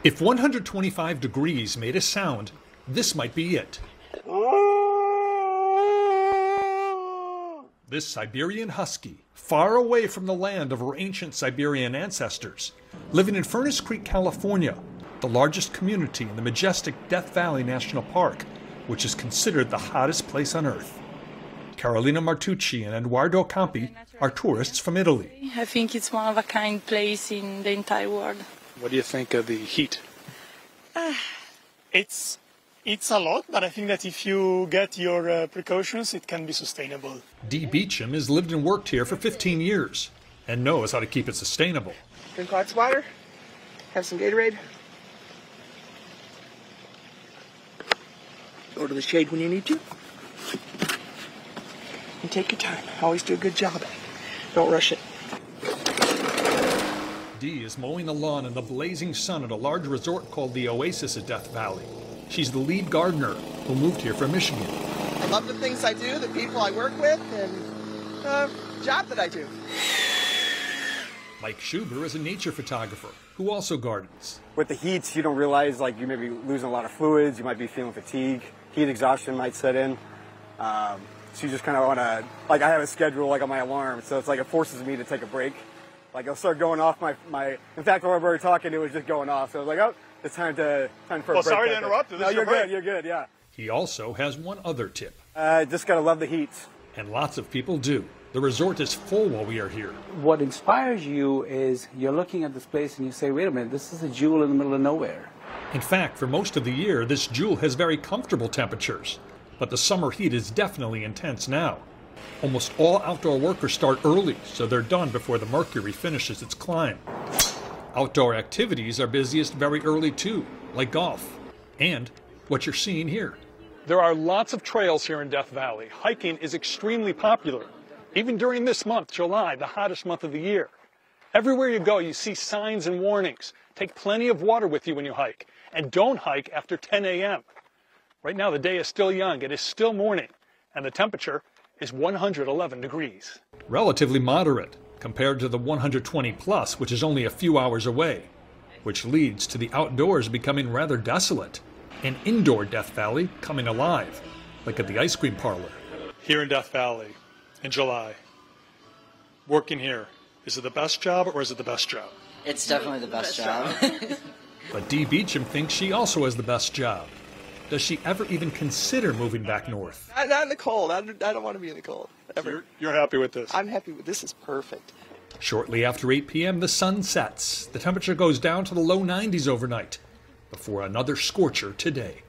If 125 degrees made a sound, this might be it. This Siberian husky, far away from the land of her ancient Siberian ancestors, living in Furnace Creek, California, the largest community in the majestic Death Valley National Park, which is considered the hottest place on Earth. Carolina Martucci and Eduardo Campi are tourists from Italy. I think it's one of a kind place in the entire world. What do you think of the heat? It's a lot, but I think that if you get your precautions, it can be sustainable. Dee Beecham has lived and worked here for 15 years and knows how to keep it sustainable. Drink lots of water, have some Gatorade. Go to the shade when you need to. And take your time. Always do a good job. Don't rush it. Dee is mowing the lawn in the blazing sun at a large resort called the Oasis at Death Valley. She's the lead gardener who moved here from Michigan. I love the things I do, the people I work with, and the job that I do. Mike Schuber is a nature photographer who also gardens. With the heat, you don't realize like you may be losing a lot of fluids, you might be feeling fatigue, heat exhaustion might set in. So you just kind of want to, like I have a schedule like on my alarm, so it's like it forces me to take a break. Like I'll start going off my in fact, while we were talking, it was just going off. So I was like, oh, it's time for a break. Sorry to interrupt. No, you're good, you're good, yeah. He also has one other tip. Just gotta love the heat. And lots of people do. The resort is full while we are here. What inspires you is you're looking at this place and you say, wait a minute, this is a jewel in the middle of nowhere. In fact, for most of the year, this jewel has very comfortable temperatures. But the summer heat is definitely intense now. Almost all outdoor workers start early, so they're done before the mercury finishes its climb. Outdoor activities are busiest very early too, like golf, and what you're seeing here. There are lots of trails here in Death Valley. Hiking is extremely popular. Even during this month, July, the hottest month of the year. Everywhere you go, you see signs and warnings. Take plenty of water with you when you hike, and don't hike after 10 a.m. Right now, the day is still young, it is still morning, and the temperature is 111 degrees. Relatively moderate compared to the 120 plus, which is only a few hours away, which leads to the outdoors becoming rather desolate, and indoor Death Valley coming alive, like at the ice cream parlor. Here in Death Valley, in July, working here, is it the best job or is it the best job? It's definitely the best job. But Dee Beecham thinks she also has the best job. Does she ever even consider moving back north? Not in the cold. I don't want to be in the cold. Ever. You're happy with this? I'm happy with this. Is perfect. Shortly after 8 p.m., the sun sets. The temperature goes down to the low 90s overnight before another scorcher today.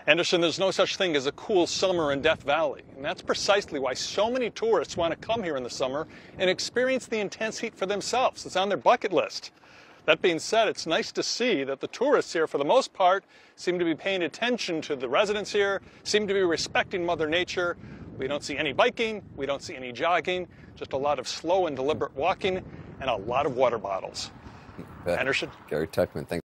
Anderson, there's no such thing as a cool summer in Death Valley, and that's precisely why so many tourists want to come here in the summer and experience the intense heat for themselves. It's on their bucket list. That being said, it's nice to see that the tourists here, for the most part, seem to be paying attention to the residents here, seem to be respecting Mother Nature. We don't see any biking, we don't see any jogging, just a lot of slow and deliberate walking and a lot of water bottles. Anderson? Gary Tuckman, thanks.